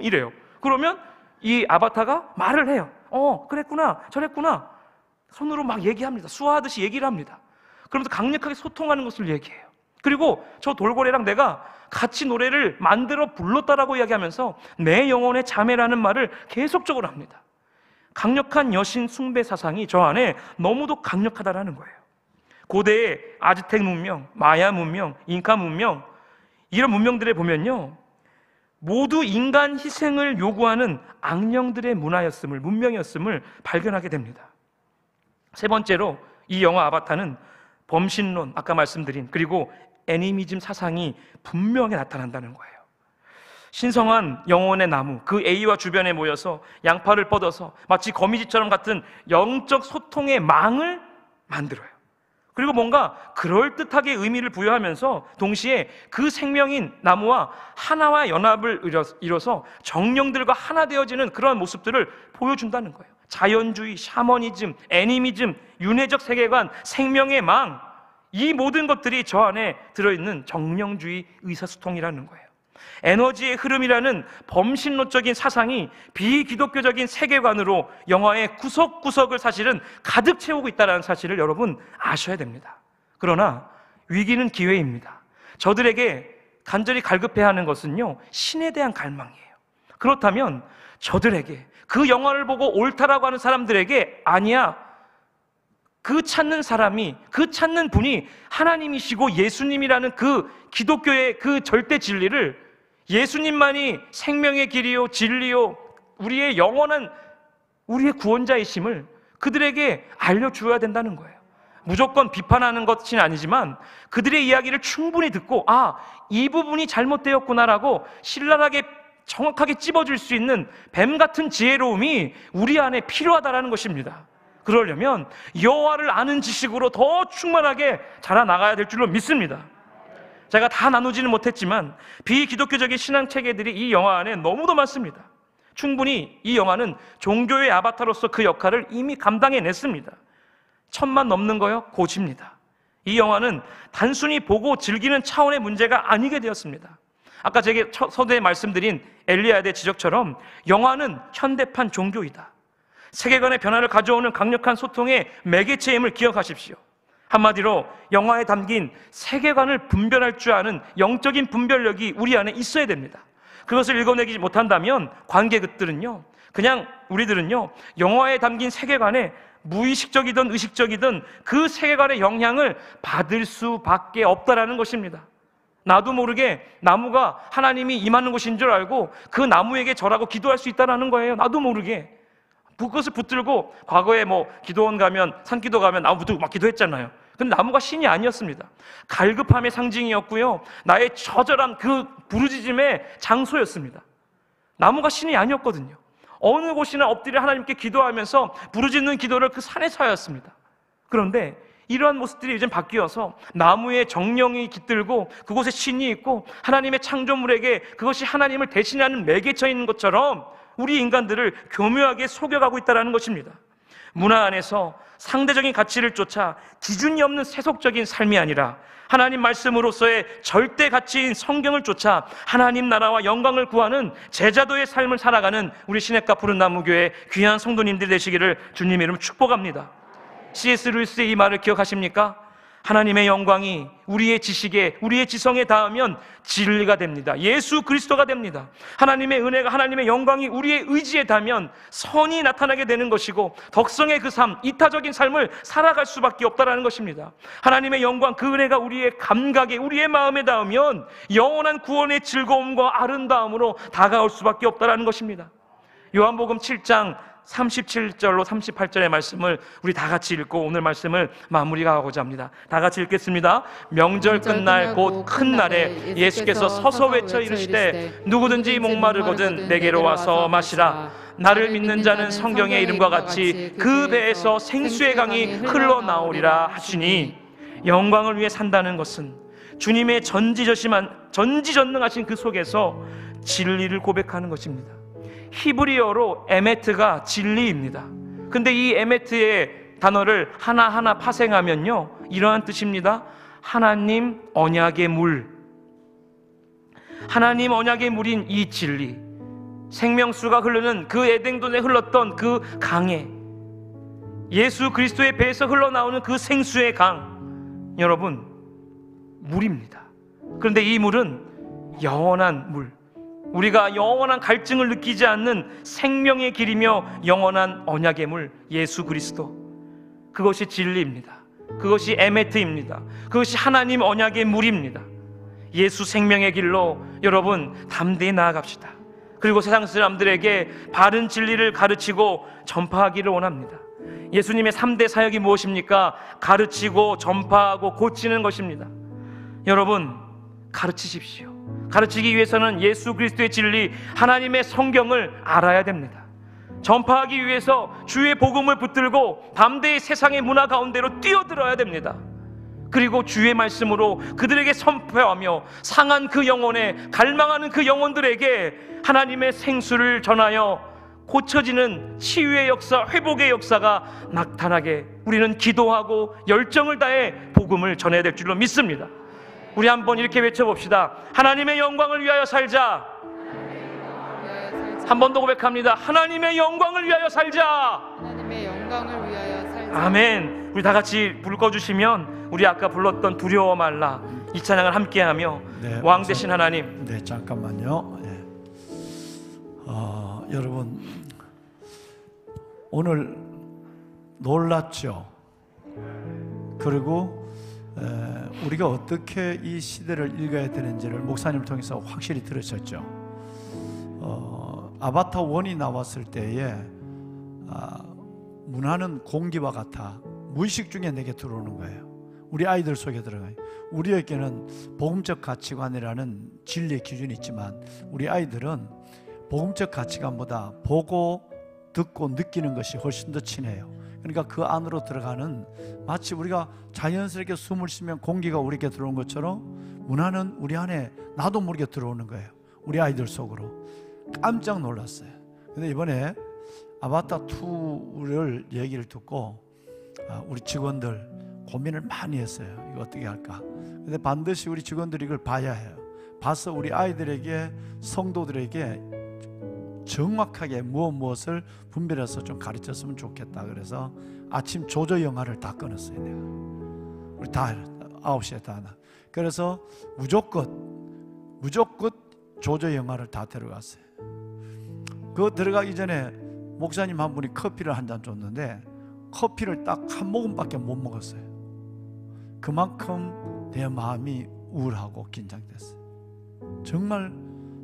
이래요. 그러면 이 아바타가 말을 해요. 그랬구나, 저랬구나. 손으로 막 얘기합니다. 수화하듯이 얘기를 합니다. 그러면서 강력하게 소통하는 것을 얘기해요. 그리고 저 돌고래랑 내가 같이 노래를 만들어 불렀다라고 이야기하면서 내 영혼의 자매라는 말을 계속적으로 합니다. 강력한 여신 숭배 사상이 저 안에 너무도 강력하다라는 거예요. 고대의 아즈텍 문명, 마야 문명, 잉카 문명, 이런 문명들에 보면요, 모두 인간 희생을 요구하는 악령들의 문명이었음을 발견하게 됩니다. 세 번째로 이 영화 아바타는 범신론, 아까 말씀드린, 그리고 애니미즘 사상이 분명히 나타난다는 거예요. 신성한 영혼의 나무, 그 A와 주변에 모여서 양파를 뻗어서 마치 거미집처럼 같은 영적 소통의 망을 만들어요. 그리고 뭔가 그럴듯하게 의미를 부여하면서 동시에 그 생명인 나무와 하나와 연합을 이뤄서 정령들과 하나 되어지는 그런 모습들을 보여준다는 거예요. 자연주의, 샤머니즘, 애니미즘, 윤회적 세계관, 생명의 망, 이 모든 것들이 저 안에 들어있는 정령주의 의사소통이라는 거예요. 에너지의 흐름이라는 범신론적인 사상이 비기독교적인 세계관으로 영화의 구석구석을 사실은 가득 채우고 있다는 사실을 여러분 아셔야 됩니다. 그러나 위기는 기회입니다. 저들에게 간절히 갈급해야 하는 것은요, 신에 대한 갈망이에요. 그렇다면 저들에게, 그 영화를 보고 옳다라고 하는 사람들에게, 아니야, 그 찾는 사람이, 그 찾는 분이 하나님이시고 예수님이라는 그 기독교의 그 절대 진리를, 예수님만이 생명의 길이요 진리요 우리의 영원한, 우리의 구원자이심을 그들에게 알려주어야 된다는 거예요. 무조건 비판하는 것은 아니지만 그들의 이야기를 충분히 듣고, 아, 이 부분이 잘못되었구나라고 신랄하게 정확하게 찝어줄 수 있는 뱀 같은 지혜로움이 우리 안에 필요하다는 것입니다. 그러려면 여호와를 아는 지식으로 더 충만하게 자라나가야 될 줄로 믿습니다. 제가 다 나누지는 못했지만 비기독교적인 신앙체계들이 이 영화 안에 너무도 많습니다. 충분히 이 영화는 종교의 아바타로서 그 역할을 이미 감당해냈습니다. 1000만 넘는 거요? 고집니다. 이 영화는 단순히 보고 즐기는 차원의 문제가 아니게 되었습니다. 아까 제게 서두에 말씀드린 엘리야의 지적처럼 영화는 현대판 종교이다. 세계관의 변화를 가져오는 강력한 소통의 매개체임을 기억하십시오. 한마디로 영화에 담긴 세계관을 분별할 줄 아는 영적인 분별력이 우리 안에 있어야 됩니다. 그것을 읽어내지 못한다면 관객들은요, 그냥 우리들은요, 영화에 담긴 세계관에 무의식적이든 의식적이든 그 세계관의 영향을 받을 수밖에 없다라는 것입니다. 나도 모르게 나무가 하나님이 임하는 곳인 줄 알고 그 나무에게 절하고 기도할 수 있다는 거예요. 나도 모르게. 그것을 붙들고 과거에 기도원 가면, 산기도 가면 나무 붙들고 막 기도했잖아요. 근데 나무가 신이 아니었습니다. 갈급함의 상징이었고요, 나의 처절한 그 부르짖음의 장소였습니다. 나무가 신이 아니었거든요. 어느 곳이나 엎드려 하나님께 기도하면서 부르짖는 기도를 그 산에서 하였습니다. 그런데 이러한 모습들이 이제 바뀌어서 나무에 정령이 깃들고 그곳에 신이 있고 하나님의 창조물에게 그것이 하나님을 대신하는 매개처인 것처럼 우리 인간들을 교묘하게 속여가고 있다는 것입니다. 문화 안에서 상대적인 가치를 쫓아 기준이 없는 세속적인 삶이 아니라 하나님 말씀으로서의 절대 가치인 성경을 쫓아 하나님 나라와 영광을 구하는 제자도의 삶을 살아가는 우리 시냇가 푸른나무교회 귀한 성도님들이 되시기를 주님 이름 축복합니다. C.S. 루이스의 이 말을 기억하십니까? 하나님의 영광이 우리의 지식에, 우리의 지성에 닿으면 진리가 됩니다. 예수 그리스도가 됩니다. 하나님의 은혜가, 하나님의 영광이 우리의 의지에 닿으면 선이 나타나게 되는 것이고 덕성의 그 삶, 이타적인 삶을 살아갈 수밖에 없다는 것입니다. 하나님의 영광, 그 은혜가 우리의 감각에, 우리의 마음에 닿으면 영원한 구원의 즐거움과 아름다움으로 다가올 수밖에 없다는 것입니다. 요한복음 7장 37절로 38절의 말씀을 우리 다 같이 읽고 오늘 말씀을 마무리하고자 합니다. 다 같이 읽겠습니다. 명절 끝날 곧 큰 날에 예수께서 서서 외쳐 이르시되 누구든지 목마르거든 내게로 와서 마시라. 나를 믿는 자는 성경의 이름과 같이 그 배에서 생수의 강이 흘러나오리라 하시니, 영광을 위해 산다는 것은 주님의 전지전능하신 그 속에서 진리를 고백하는 것입니다. 히브리어로 에메트가 진리입니다. 근데 이 에메트의 단어를 하나하나 파생하면요, 이러한 뜻입니다. 하나님 언약의 물, 하나님 언약의 물인 이 진리, 생명수가 흐르는 그 에덴동에 흘렀던 그 강에, 예수 그리스도의 배에서 흘러나오는 그 생수의 강, 여러분, 물입니다. 그런데 이 물은 영원한 물, 우리가 영원한 갈증을 느끼지 않는 생명의 길이며 영원한 언약의 물, 예수 그리스도, 그것이 진리입니다. 그것이 에메트입니다. 그것이 하나님 언약의 물입니다. 예수 생명의 길로 여러분 담대히 나아갑시다. 그리고 세상 사람들에게 바른 진리를 가르치고 전파하기를 원합니다. 예수님의 3대 사역이 무엇입니까? 가르치고 전파하고 고치는 것입니다. 여러분, 가르치십시오. 가르치기 위해서는 예수 그리스도의 진리, 하나님의 성경을 알아야 됩니다. 전파하기 위해서 주의 복음을 붙들고 담대히 세상의 문화 가운데로 뛰어들어야 됩니다. 그리고 주의 말씀으로 그들에게 선포하며 상한 그 영혼에, 갈망하는 그 영혼들에게 하나님의 생수를 전하여 고쳐지는 치유의 역사, 회복의 역사가 나타나게 우리는 기도하고 열정을 다해 복음을 전해야 될 줄로 믿습니다. 우리 한번 이렇게 외쳐봅시다. 하나님의 영광을 위하여 살자. 한 번 더 고백합니다. 하나님의 영광을 위하여 살자. 하나님의 영광을 위하여 살자. 아멘. 우리 다 같이 불 꺼주시면 우리 아까 불렀던 두려워 말라 이 찬양을 함께하며 왕 되신 하나님. 네, 잠깐만요. 네. 여러분, 오늘 놀랐죠? 그리고 우리가 어떻게 이 시대를 읽어야 되는지를 목사님을 통해서 확실히 들으셨죠? 아바타 1이 나왔을 때에 문화는 공기와 같아 무의식 중에 내게 들어오는 거예요. 우리 아이들 속에 들어가요. 우리에게는 복음적 가치관이라는 진리의 기준이 있지만 우리 아이들은 복음적 가치관보다 보고 듣고 느끼는 것이 훨씬 더 친해요. 그러니까 그 안으로 들어가는, 마치 우리가 자연스럽게 숨을 쉬면 공기가 우리에게 들어오는 것처럼 문화는 우리 안에 나도 모르게 들어오는 거예요. 우리 아이들 속으로. 깜짝 놀랐어요. 근데 이번에 아바타 2를 얘기를 듣고 우리 직원들 고민을 많이 했어요. 이거 어떻게 할까? 근데 반드시 우리 직원들이 이걸 봐야 해요. 봐서 우리 아이들에게, 성도들에게 정확하게 무엇을 분별해서 좀 가르쳤으면 좋겠다. 그래서 아침 조조 영화를 다 끊었어요. 내가. 우리 다 9시에 다 하나. 그래서 무조건 조조 영화를 다 데려갔어요. 그거 들어가기 전에 목사님 한 분이 커피를 한 잔 줬는데 커피를 딱 한 모금밖에 못 먹었어요. 그만큼 내 마음이 우울하고 긴장됐어요. 정말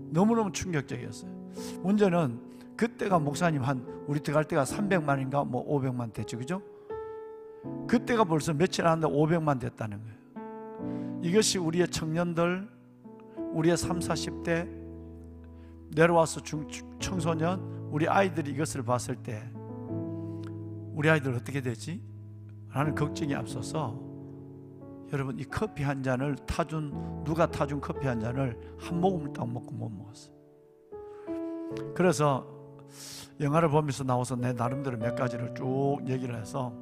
너무너무 충격적이었어요. 문제는 그때가 목사님 우리 들어갈 때가 300만인가 뭐 500만 됐죠, 그죠? 그때가 벌써 며칠 안 했는데 500만 됐다는 거예요. 이것이 우리의 청년들, 우리의 30, 40대 내려와서 청소년, 우리 아이들이 이것을 봤을 때 우리 아이들 어떻게 되지? 라는 걱정이 앞서서 여러분, 이 커피 한 잔을 누가 타준 커피 한 잔을 한 모금을 딱 먹고 못 먹었어요. 그래서 영화를 보면서 나와서 내 나름대로 몇 가지를 쭉 얘기를 해서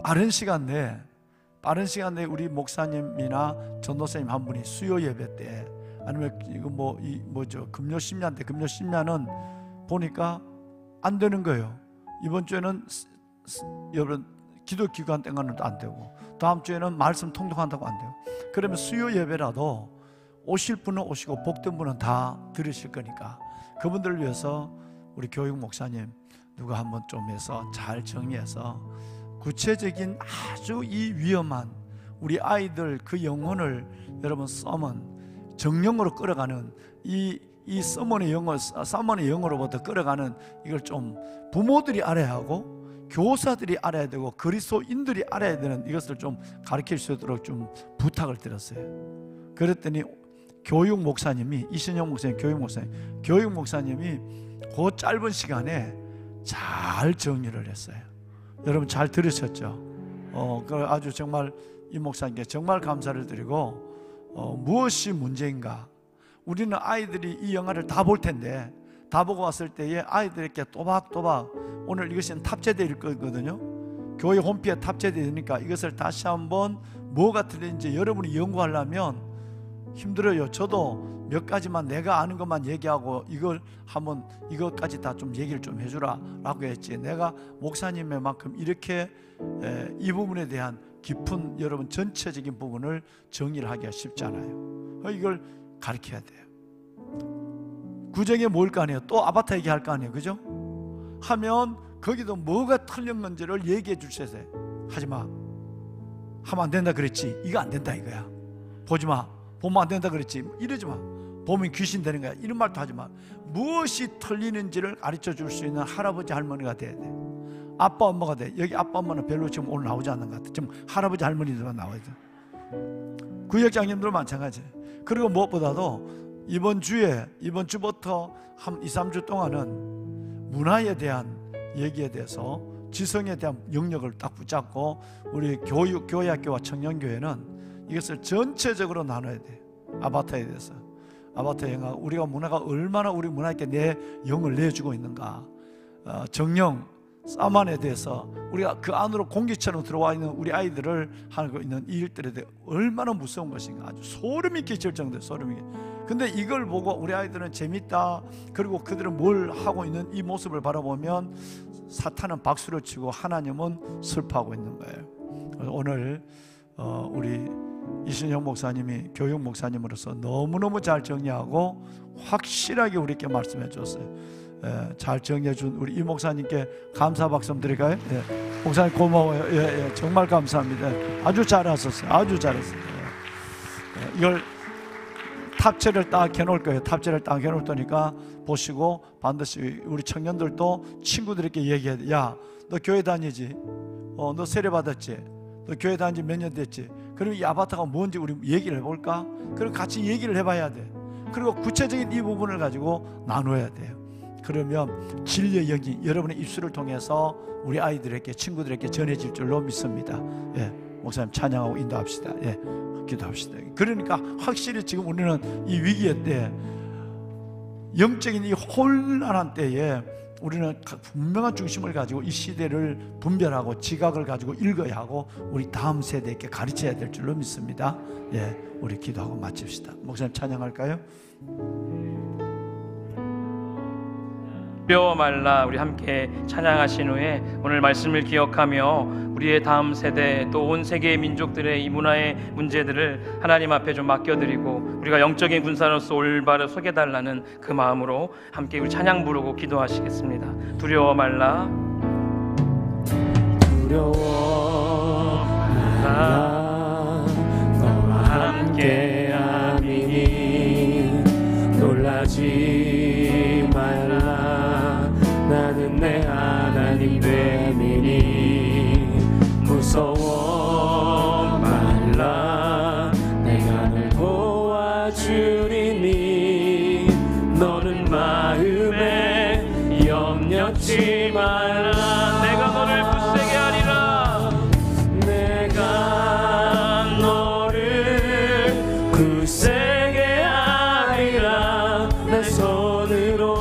빠른 시간 내에 우리 목사님이나 전도사님 한 분이 수요 예배 때, 아니면 이거 금요 심야 때, 금요 심야는 보니까 안 되는 거예요. 이번 주에는 여러분 기도 기간 땡가는도 안 되고, 다음 주에는 말씀 통독한다고 안 돼요. 그러면 수요 예배라도 오실 분은 오시고 복된 분은 다 들으실 거니까 그분들을 위해서 우리 교육 목사님 누가 한번 좀 해서 잘 정리해서 구체적인 아주 이 위험한 우리 아이들 그 영혼을 여러분 정령으로 끌어가는 이 서머의 영어로부터 끌어가는 이걸 좀 부모들이 알아야 하고 교사들이 알아야 되고 그리스도인들이 알아야 되는 이것을 좀 가르칠 수 있도록 좀 부탁을 드렸어요. 그랬더니 교육 목사님이 교육 목사님이 그 짧은 시간에 잘 정리를 했어요. 여러분 잘 들으셨죠? 아주 정말 이 목사님께 정말 감사를 드리고, 무엇이 문제인가? 우리는 아이들이 이 영화를 다 볼 텐데, 다 보고 왔을 때에 아이들에게 또박또박, 오늘 이것은 탑재되어 거거든요. 교회 홈페이지에 탑재되어 있으니까 이것을 다시 한번 뭐가 틀린지 여러분이 연구하려면 힘들어요. 저도 몇 가지만 내가 아는 것만 얘기하고 이걸 한번 이것까지 다 좀 얘기를 좀 해주라 라고 했지, 내가 목사님의 만큼 이렇게 이 부분에 대한 깊은 여러분 전체적인 부분을 정리를 하기가 쉽지 않아요. 이걸 가르쳐야 돼요. 구정에 모일 거 아니에요. 또 아바타 얘기할 거 아니에요, 그죠? 하면 거기도 뭐가 틀린 건지를 얘기해 주셔야 돼. 하지마, 하면 안 된다 그랬지, 이거 안 된다 이거야. 보지마, 보면 안 된다 그랬지. 이러지 마. 보면 귀신 되는 거야. 이런 말도 하지 마. 무엇이 틀리는지를 가르쳐 줄 수 있는 할아버지 할머니가 돼야 돼. 아빠 엄마가 돼. 여기 아빠 엄마는 별로 지금 오늘 나오지 않는 것 같아. 지금 할아버지 할머니들만 나와야 돼. 구역장님들 마찬가지. 그리고 무엇보다도 이번 주부터 한 2, 3주 동안은 문화에 대한 얘기에 대해서 지성에 대한 영역을 딱 붙잡고 우리 교회학교와 청년교회는 이것을 전체적으로 나눠야 돼. 아바타에 대해서. 아바타 영화, 우리가 문화가 얼마나 우리 문화에게 내 영을 내주고 있는가. 정령, 사만에 대해서 우리가 그 안으로 공기처럼 들어와 있는 우리 아이들을 하고 있는 이 일들에 대해 얼마나 무서운 것인가. 아주 소름이 끼칠 정도의 소름이. 근데 이걸 보고 우리 아이들은 재밌다, 그리고 그들은 뭘 하고 있는 이 모습을 바라보면 사탄은 박수를 치고 하나님은 슬퍼하고 있는 거예요. 오늘 우리 이순영 목사님이 교육 목사님으로서 너무너무 잘 정리하고 확실하게 우리에게 말씀해 줬어요. 잘 정리해 준 우리 이 목사님께 감사 박수 드릴까요? 목사님 고마워요. 정말 감사합니다. 아주 잘하셨어요. 아주 잘했어요. 이걸 탑재를 딱 해놓을 거예요. 탑재를 딱 해놓을 테니까 보시고 반드시 우리 청년들도 친구들에게 얘기해야 돼. 야, 너 교회 다니지? 너 세례 받았지? 너 교회 다닌 지 몇 년 됐지? 그럼 이 아바타가 뭔지 우리 얘기를 해볼까? 그리고 같이 얘기를 해봐야 돼. 그리고 구체적인 이 부분을 가지고 나눠야 돼요. 그러면 진리의 영이 여러분의 입술을 통해서 우리 아이들에게, 친구들에게 전해질 줄로 믿습니다. 목사님 찬양하고 인도합시다. 기도합시다. 그러니까 확실히 지금 우리는 이 위기의 때, 영적인 이 혼란한 때에 우리는 분명한 중심을 가지고 이 시대를 분별하고 지각을 가지고 읽어야 하고 우리 다음 세대에게 가르쳐야 될 줄로 믿습니다. 우리 기도하고 마칩시다. 목사님 찬양할까요? 두려워 말라. 우리 함께 찬양하신 후에 오늘 말씀을 기억하며 우리의 다음 세대 또 온 세계의 민족들의 이 문화의 문제들을 하나님 앞에 좀 맡겨드리고 우리가 영적인 군사로서 올바로 서게달라는 그 마음으로 함께 우리 찬양 부르고 기도하시겠습니다. 두려워 말라. 두려워 말라. 너와 함께 함이니 놀라지 말라. 나는 내 하나님 됨이니 무서워 말라. 내가 널 도와주리니 너는 마음에 염려치 말라. 내가 너를 굳세게 하리라. 내가 너를 굳세게 하리라. 내 손으로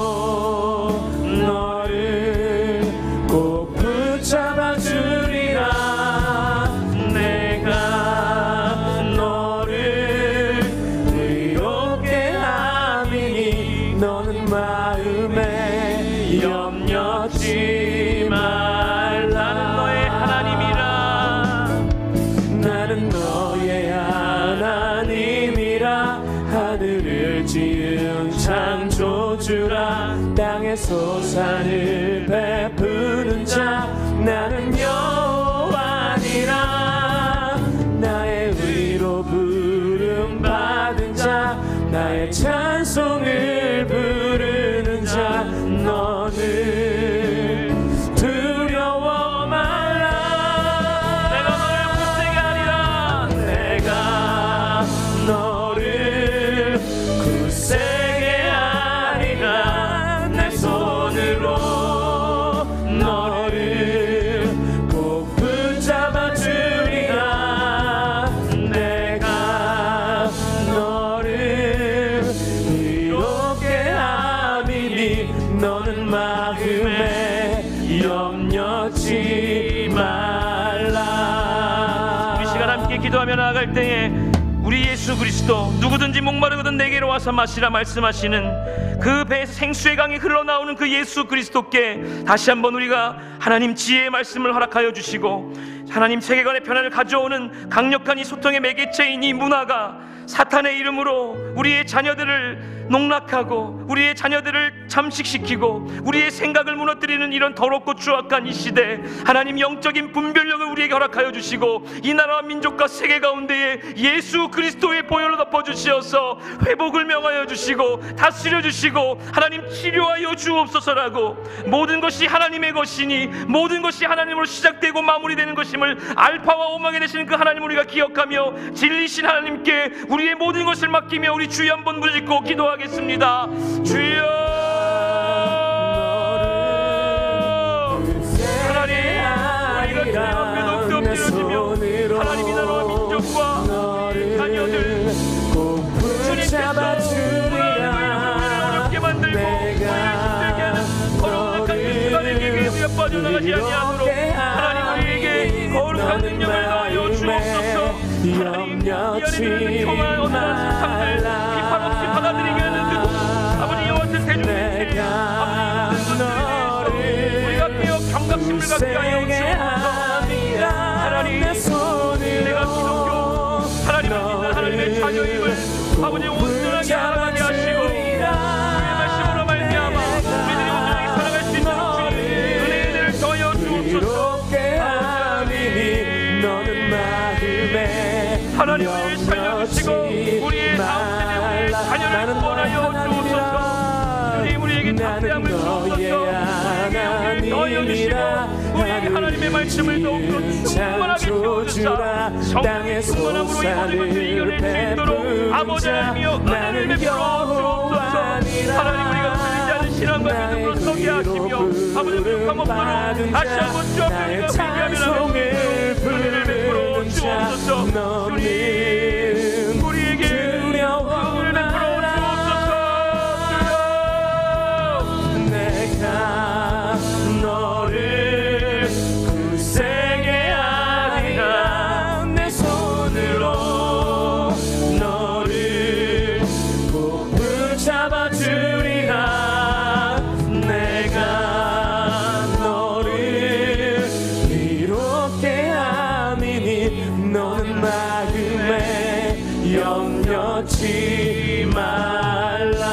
너를 꼭 붙잡아 주리라. 내가 너를 의롭게 함이니 너는 마음에 염려치 말라. 나는 너의 하나님이라. 나는 너의 하나님이라. 하늘을 지은 창조주라. 땅에서 산을 베푸는 자. 나는 여호와니라. 나의 의로 부름 받은 자. 나의 찬송을 부르는 자. 너는 두려워 말라. 내가 너를 굳세게 하리라. 내가 너를 굳세게 하리라. 내 손으로 너를 꼭 붙잡아 주리라. 내가 너를 의롭게 함이니 너는 마음에 염려치 말라. 이 시간 함께 기도하며 나아갈 때에 우리 예수 그리스도 누구든지 목마르거든 내게로 와서 마시라 말씀하시는 그 배에서 생수의 강이 흘러나오는 그 예수 그리스도께 다시 한번 우리가 하나님 지혜의 말씀을 허락하여 주시고 하나님 세계관의 변화를 가져오는 강력한 이 소통의 매개체인 이 문화가 사탄의 이름으로 우리의 자녀들을 농락하고 우리의 자녀들을 잠식시키고 우리의 생각을 무너뜨리는 이런 더럽고 추악한 이 시대, 하나님 영적인 분별력을 우리에게 허락하여 주시고 이 나라와 민족과 세계 가운데에 예수 그리스도의 보혈로 덮어주시어서 회복을 명하여 주시고 다스려 주시고 하나님 치료하여 주옵소서라고, 모든 것이 하나님의 것이니 모든 것이 하나님으로 시작되고 마무리되는 것임을 알파와 오마게 되시는 그 하나님을 우리가 기억하며 진리신 하나님께 우리의 모든 것을 맡기며 우리 주여 한번 부르짖고 기도하겠습니다. 주여, 하나님, 우리가 주님 앞에 높이 엎드려지며 하나님이 나라와 민족과 자녀들 주님께서 어렵게 만들고 힘들게 하는 거룩한 그 시간에게 우리가 빠져나가지 아니하도록 하나님 우리에게 거룩한 능력을 더하여 주옵소서. 하나님, 이 안에 평화의 온전한 세상을 비판 없이 받아들이게 하는 그 아버지 여호와의 대중에게 아버지 우리가 깨어 경각심을 갖게 하여 주옵소서. 하나님, 내가 기독교 하나님을 믿는 하나님의 자녀임을 아버지 온전하게 알아가게 하시고 주의 말씀으로 말미암아 우리들이 온전하게 살아갈 수 있는 주님의 은혜를 더하여 주옵소서. 하나님, 우리를 살려주시고 우리의 다음 세대 우리의 자녀를 구원하여 주옵소서. 주님, 우리에게 담대함을 주옵소서. 우리에게 용기를 더하여 주시고 우리에게 하나님의 말씀을 더욱더 충만하게 채워주사 성령의 충만함으로 이 모든 것을 이겨낼 수 있도록 아버지 하나님이여 은혜를 베풀어 주옵소서. 하나님, 우리가 흔들리지 않은 신앙과 믿음으로 서게 하시며 아버지 부족함 없도록 다시 한번 주 앞에 우리가 회개하며 나가시며 은혜를 베풀어 주옵소서. 주님, 우리에게 은혜를 베풀어 주옵소서. 내가 너를 굳세게 하리라. 내 손으로 너를 꼭 붙잡아 주리라. 내가 너를 이롭게 함이니 너는 마음에 염려치 말라.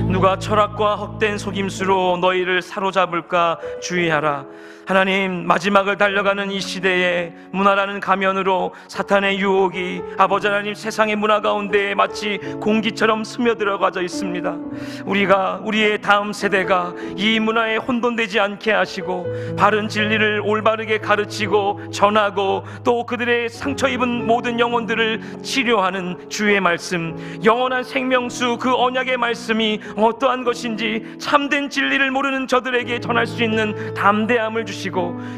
누가 철학과 헛된 속임수로 너희를 사로잡을까 주의하라. 하나님, 마지막을 달려가는 이 시대에 문화라는 가면으로 사탄의 유혹이 아버지 하나님 세상의 문화 가운데 마치 공기처럼 스며들어가져 있습니다. 우리의 다음 세대가 이 문화에 혼돈되지 않게 하시고 바른 진리를 올바르게 가르치고 전하고 또 그들의 상처 입은 모든 영혼들을 치료하는 주의 말씀, 영원한 생명수 그 언약의 말씀이 어떠한 것인지 참된 진리를 모르는 저들에게 전할 수 있는 담대함을 주시고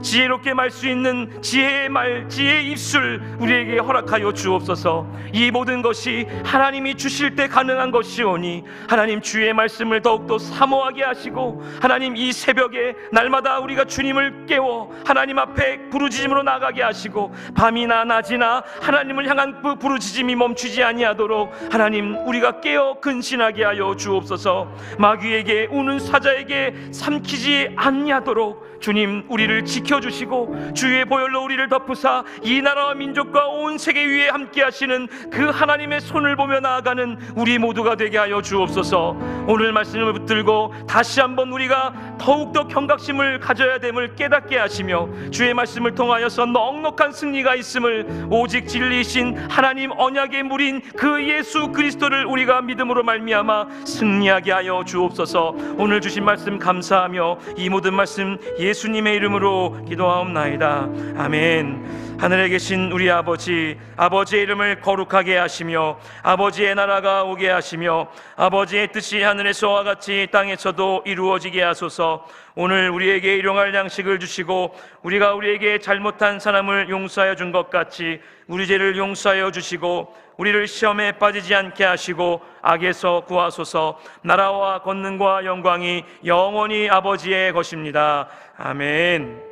지혜롭게 말 수 있는 지혜의 말, 지혜의 입술 우리에게 허락하여 주옵소서. 이 모든 것이 하나님이 주실 때 가능한 것이오니 하나님, 주의 말씀을 더욱더 사모하게 하시고 하나님, 이 새벽에 날마다 우리가 주님을 깨워 하나님 앞에 부르짖음으로 나가게 하시고 밤이나 낮이나 하나님을 향한 그 부르짖음이 멈추지 아니하도록 하나님, 우리가 깨어 근신하게 하여 주옵소서. 마귀에게 우는 사자에게 삼키지 아니하도록 주님, 우리를 지켜주시고 주의 보혈로 우리를 덮으사 이 나라와 민족과 온 세계 위에 함께 하시는 그 하나님의 손을 보며 나아가는 우리 모두가 되게 하여 주옵소서. 오늘 말씀을 붙들고 다시 한번 우리가 더욱더 경각심을 가져야 됨을 깨닫게 하시며 주의 말씀을 통하여서 넉넉한 승리가 있음을, 오직 진리이신 하나님 언약의 물인 그 예수 그리스도를 우리가 믿음으로 말미암아 승리하게 하여 주옵소서. 오늘 주신 말씀 감사하며 이 모든 말씀 예수님의 이름으로 기도하옵나이다. 아멘. 하늘에 계신 우리 아버지, 아버지의 이름을 거룩하게 하시며 아버지의 나라가 오게 하시며 아버지의 뜻이 하늘에서와 같이 땅에서도 이루어지게 하소서. 오늘 우리에게 일용할 양식을 주시고 우리가 우리에게 잘못한 사람을 용서하여 준 것 같이 우리 죄를 용서하여 주시고 우리를 시험에 빠지지 않게 하시고 악에서 구하소서. 나라와 권능과 영광이 영원히 아버지의 것입니다. 아멘.